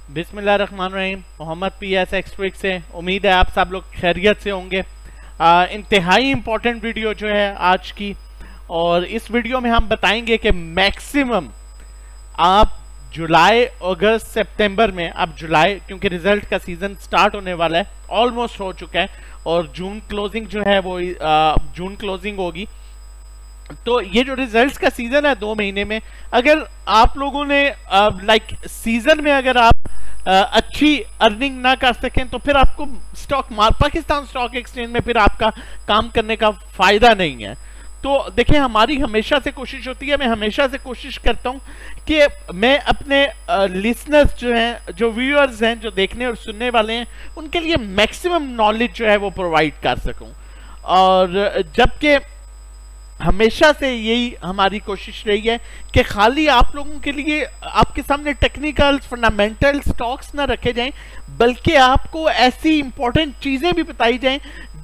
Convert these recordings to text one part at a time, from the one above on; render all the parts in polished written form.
बिस्मिल्लाहिर्रहमानिर्रहीम। मोहम्मद पीएस एक्सट्रिक से उम्मीद है आप सब लोग खैरियत से होंगे। इंतहाई इम्पोर्टेंट वीडियो जो है आज की, और इस वीडियो में हम बताएंगे कि मैक्सिमम आप जुलाई, अगस्त, सितंबर में, अब जुलाई क्योंकि रिजल्ट का सीजन स्टार्ट होने वाला है, ऑलमोस्ट हो चुका है, और जून क्लोजिंग जो है वो जून क्लोजिंग होगी। तो ये जो रिजल्ट्स का सीजन है 2 महीने में, अगर आप लोगों ने लाइक सीजन में अगर आप अच्छी अर्निंग ना कर सकें तो फिर आपको पाकिस्तान स्टॉक एक्सचेंज में फिर आपका काम करने का फायदा नहीं है। तो देखें, हमारी हमेशा से कोशिश होती है, मैं हमेशा से कोशिश करता हूं कि मैं अपने लिसनर्स जो हैं, जो व्यूअर्स हैं, जो देखने और सुनने वाले हैं, उनके लिए मैक्सिमम नॉलेज जो है वो प्रोवाइड कर सकूं। और जबकि हमेशा से यही हमारी कोशिश रही है कि खाली आप लोगों के लिए आपके सामने टेक्निकल फंडामेंटल स्टॉक्स ना रखे जाएं, बल्कि आपको ऐसी इंपॉर्टेंट चीजें भी बताई जाएं,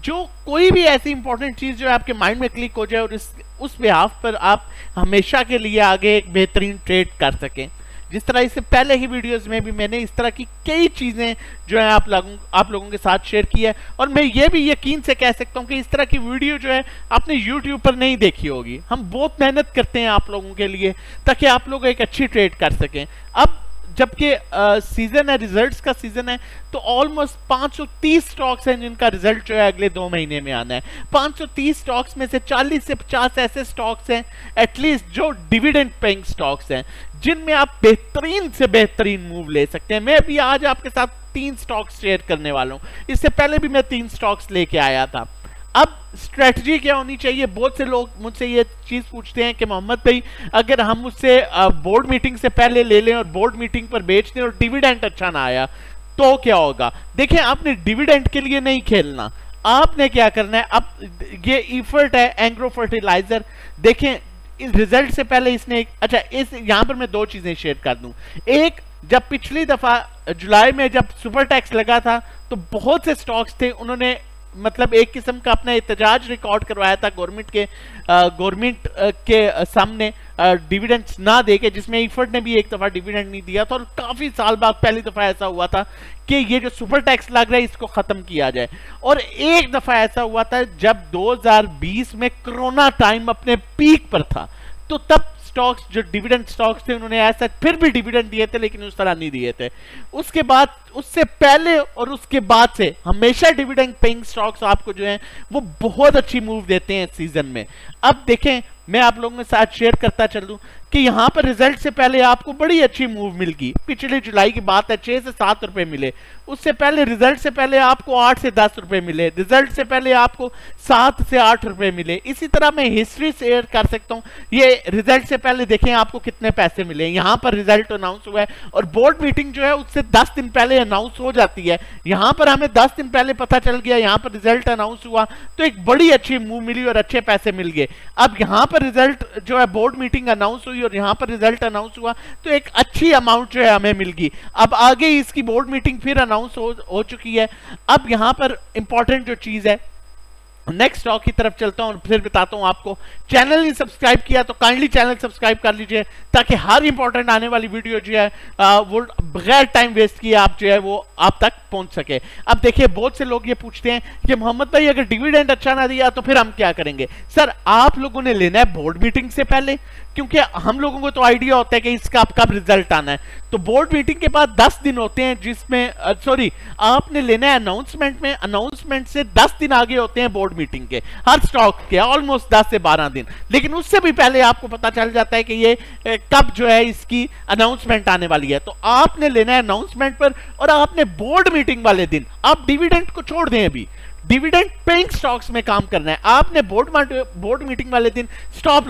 जो कोई भी ऐसी इंपॉर्टेंट चीज जो है आपके माइंड में क्लिक हो जाए और उस बिहाफ पर आप हमेशा के लिए आगे एक बेहतरीन ट्रेड कर सकें। जिस तरह इससे पहले ही वीडियोस में भी मैंने इस तरह की कई चीजें जो है आप लोगों के साथ शेयर की है, और मैं ये भी यकीन से कह सकता हूं कि इस तरह की वीडियो जो है आपने YouTube पर नहीं देखी होगी। हम बहुत मेहनत करते हैं आप लोगों के लिए ताकि आप लोग एक अच्छी ट्रेड कर सकें। अब जबकि सीजन है, रिजल्ट्स का सीजन है, तो ऑलमोस्ट 530 स्टॉक्स हैं जिनका रिजल्ट जो है अगले 2 महीने में आना है। 530 स्टॉक्स में से 40 से 50 ऐसे स्टॉक्स हैं एटलीस्ट जो डिविडेंड पेइंग स्टॉक्स हैं, जिनमें आप बेहतरीन से बेहतरीन मूव ले सकते हैं। मैं अभी आज आपके साथ 3 स्टॉक्स शेयर करने वाला हूं, इससे पहले भी मैं 3 स्टॉक्स लेके आया था। अब स्ट्रेटजी क्या होनी चाहिए? बहुत से लोग मुझसे ये चीज पूछते हैं कि मोहम्मद भाई, अगर हम उससे बोर्ड मीटिंग से पहले ले लें और बोर्ड मीटिंग पर बेच दें और डिविडेंड अच्छा ना आया तो क्या होगा? देखें, आपने डिविडेंड के लिए नहीं खेलना, आपने क्या करना है, अब ये इफर्ट है एंग्रो फर्टिलाइजर। देखें, इस रिजल्ट से पहले इसने यहां पर मैं 2 चीजें शेयर कर दूं। एक, जब पिछली दफा जुलाई में जब सुपर टैक्स लगा था तो बहुत से स्टॉक्स थे, उन्होंने मतलब एक किस्म का अपना एहतजाज रिकॉर्ड करवाया था गवर्नमेंट के सामने डिविडेंड्स ना देके, जिसमें इफर्ट ने भी एक दफा डिविडेंड नहीं दिया था, और काफी साल बाद पहली दफा ऐसा हुआ था कि ये जो सुपर टैक्स लग रहा है इसको खत्म किया जाए। और एक दफा ऐसा हुआ था जब 2020 में कोरोना टाइम अपने पीक पर था, तो तब स्टॉक्स जो डिविडेंड स्टॉक्स थे उन्होंने ऐसा फिर भी डिविडेंड दिए थे, लेकिन उस तरह नहीं दिए थे। उसके बाद, उससे पहले और उसके बाद से हमेशा डिविडेंड पेइंग स्टॉक्स आपको जो है वो बहुत अच्छी मूव देते हैं सीजन में। अब देखें, मैं आप लोगों के साथ शेयर करता चलूं कि यहां पर रिजल्ट से पहले आपको बड़ी अच्छी मूव मिल गई। पिछले जुलाई की बात है, 6 से 7 रुपए मिले। उससे पहले रिजल्ट से पहले आपको 8 से 10 रुपए मिले। रिजल्ट से पहले आपको 7 से 8 रुपए मिले। इसी तरह मैं हिस्ट्री शेयर कर सकता हूं। ये रिजल्ट से पहले देखें आपको कितने पैसे मिले। यहां पर रिजल्ट अनाउंस हुआ है और बोर्ड मीटिंग जो है उससे 10 दिन पहले अनाउंस हो जाती है। यहां पर हमें 10 दिन पहले पता चल गया, यहां पर रिजल्ट अनाउंस हुआ तो एक बड़ी अच्छी मूव मिली और अच्छे पैसे मिल गए। अब यहां पर रिजल्ट जो है, बोर्ड मीटिंग अनाउंस हुई और यहां पर रिजल्ट अनाउंस हुआ तो एक अच्छी अमाउंट जो है हमें मिल गई। अब आगे इसकी बोर्ड मीटिंग फिर अनाउंस हो चुकी है। अब यहां पर इंपॉर्टेंट जो चीज है, नेक्स्ट स्टॉक की तरफ चलता हूं और फिर बताता हूं आपको। चैनल नहीं सब्सक्राइब किया तो काइंडली चैनल सब्सक्राइब कर लीजिए, ताकि हर इंपॉर्टेंट आने वाली वीडियो जो है वो बगैर टाइम वेस्ट किए आप जो है वो आप तक पहुंच सके। अब देखिए, बहुत से लोग ये पूछते हैं कि मोहम्मद भाई, अगर डिविडेंड अच्छा ना दिया तो फिर हम क्या करेंगे? सर, आप लोगों ने लेना है बोर्ड मीटिंग से पहले, क्योंकि हम लोगों को तो आइडिया होता है कि इसका कब रिजल्ट आना है। तो बोर्ड मीटिंग के बाद 10 दिन होते हैं, जिसमें आपने लेना है अनाउंसमेंट में। अनाउंसमेंट से 10 दिन आगे होते हैं बोर्ड मीटिंग के, हर स्टॉक के ऑलमोस्ट 10 से 12 दिन। लेकिन उससे भी पहले आपको पता चल जाता है कि ये कब जो है इसकी अनाउंसमेंट आने वाली है। तो आपने लेना है अनाउंसमेंट पर, और आपने बोर्ड मीटिंग वाले दिन, आप डिविडेंड को छोड़ दें, अभी डिविडेंड पेइंग स्टॉक्स में काम करना है। आपने बोर्ड मीटिंग वाले दिन स्टॉप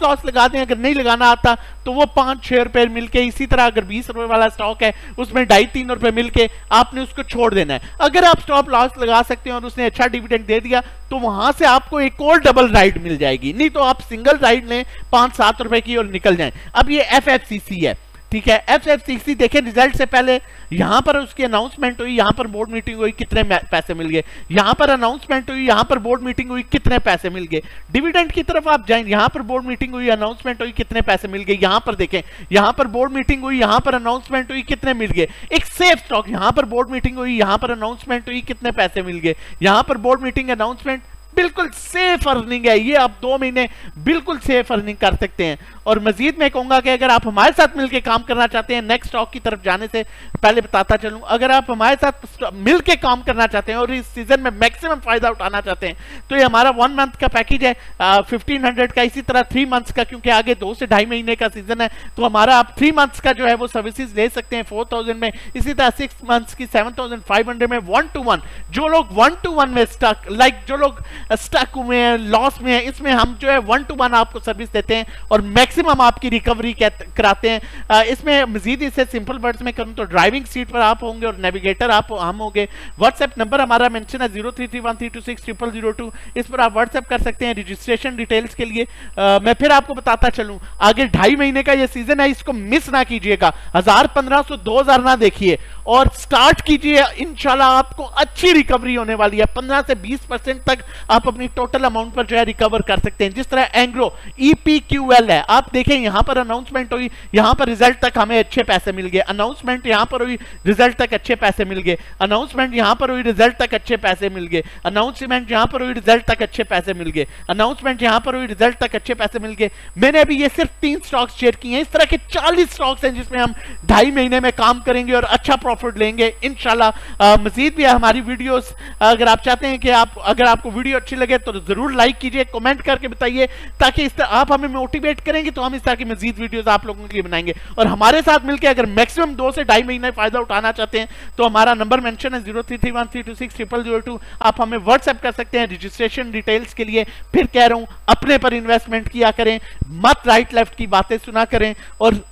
लॉस लगा दें। अगर नहीं लगाना आता तो वो 5-6 रुपए मिलके, इसी तरह अगर 20 रुपए वाला स्टॉक है उसमें 2.5-3 रुपए मिलके आपने उसको छोड़ देना है। अगर आप स्टॉप लॉस लगा सकते हैं और उसने अच्छा डिविडेंड दे दिया तो वहां से आपको एक और डबल राइड मिल जाएगी। नहीं तो आप सिंगल राइड लें 5-7 रुपए की और निकल जाएं। अब ये FFCC है, ठीक है। FFCC देखें रिजल्ट से पहले यहां पर उसकी अनाउंसमेंट हुई, यहां पर बोर्ड मीटिंग हुई, कितने पैसे मिल गए, यहां पर अनाउंसमेंट हुई, यहां पर बोर्ड मीटिंग हुई, कितने पैसे मिल गए। डिविडेंड की तरफ आप जाएं, यहां पर बोर्ड मीटिंग हुई, अनाउंसमेंट हुई, कितने पैसे मिल गए, यहां पर देखें, यहां पर बोर्ड मीटिंग हुई, यहां पर अनाउंसमेंट हुई, कितने मिल गए। एक सेफ स्टॉक, यहां पर बोर्ड मीटिंग हुई, यहां पर अनाउंसमेंट हुई, कितने पैसे मिल गए, यहां पर बोर्ड मीटिंग अनाउंसमेंट, बिल्कुल सेफ अर्निंग है ये। आप 2 महीने बिल्कुल सेफ अर्निंग कर सकते हैं। और मजीद मैं कहूंगा कि अगर आप हमारे साथ मिलकर काम करना चाहते हैं, नेक्स्ट स्टॉक की तरफ जाने से पहले बताता चलूं, अगर आप हमारे साथ मिलकर काम करना चाहते हैं और इस सीजन में मैक्सिमम फायदा उठाना चाहते हैं, तो ये हमारा 1 मंथ का पैकेज है 1500 का, इसी तरह 3 मंथ्स का, क्योंकि आगे 2 से 2.5 महीने का सीजन है, तो हमारा आप 3 मंथ्स का जो है वो सर्विसेज ले सकते हैं 4000 में, इसी तरह 6 मंथ्स की 7500 में 1-to-1। जो लोग 1-to-1 में स्टक, लाइक जो लोग स्टक हुए हैं, लॉस में है, इसमें हम जो है 1-to-1 आपको सर्विस देते हैं और मैक्सिमम आपकी रिकवरी कराते हैं। इसमें मजीद इसे सिंपल वर्ड्स में करूं तो ड्राइविंग सीट पर आप होंगे और नेविगेटर हम होंगे। व्हाट्सएप नंबर हमारा मेंशन है 0331326002, इस पर आप व्हाट्सएप कर सकते हैं रजिस्ट्रेशन डिटेल्स के लिए। मैं फिर आपको बताता चलूं, आगे 2.5 महीने का ये सीजन है, इसको मिस ना कीजिएगा। 1000, 1500, 2000 ना देखिए और स्टार्ट कीजिए, इंशाल्लाह आपको अच्छी रिकवरी होने वाली है। 15 से 20% तक आप अपनी टोटल अमाउंट पर जो है रिकवर कर सकते हैं। जिस तरह एंग्रो EPQL है, आप देखें यहां पर अनाउंसमेंट हुई, यहां पर रिजल्ट तक हमें अच्छे पैसे मिल गए, अनाउंसमेंट यहां पर हुई, रिजल्ट तक अच्छे पैसे मिल गए, अनाउंसमेंट यहां पर हुई, रिजल्ट तक अच्छे पैसे मिल गए, अनाउंसमेंट यहां पर हुई, रिजल्ट तक अच्छे पैसे मिल गए, अनाउंसमेंट यहां पर हुई, रिजल्ट तक अच्छे पैसे मिल गए। मैंने अभी ये सिर्फ 3 स्टॉक्स शेयर किए हैं, इस तरह के 40 स्टॉक्स हैं जिसमें हम 2.5 महीने में काम करेंगे और अच्छा प्रॉफिट लेंगे इंशाल्लाह। मजीद भी हमारी वीडियोस, अगर आप चाहते हैं कि अगर आपको वीडियो अच्छी लगे तो जरूर लाइक कीजिए, कमेंट करके बताइए, ताकि इस तरह आप हमें मोटिवेट करेंगे तो हम इस तरह की मजीद वीडियोस आप लोगों के लिए बनाएंगे। और हमारे साथ मिलकर अगर मैक्सिमम 2 से 2.5 महीने फायदा उठाना चाहते हैं तो हमारा नंबर मेंशन है 0331326002। आप हमें व्हाट्सएप कर सकते हैं रजिस्ट्रेशन डिटेल्स के लिए। फिर कह रहा हूं, अपने पर इन्वेस्टमेंट किया करें, मत राइट लेफ्ट की बातें सुना करें और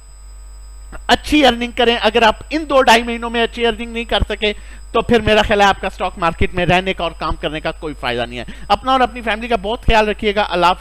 अच्छी अर्निंग करें। अगर आप इन 2-2.5 महीनों में अच्छी अर्निंग नहीं कर सके तो फिर मेरा ख्याल है आपका स्टॉक मार्केट में रहने का और काम करने का कोई फायदा नहीं है। अपना और अपनी फैमिली का बहुत ख्याल रखिएगा। अल्लाह।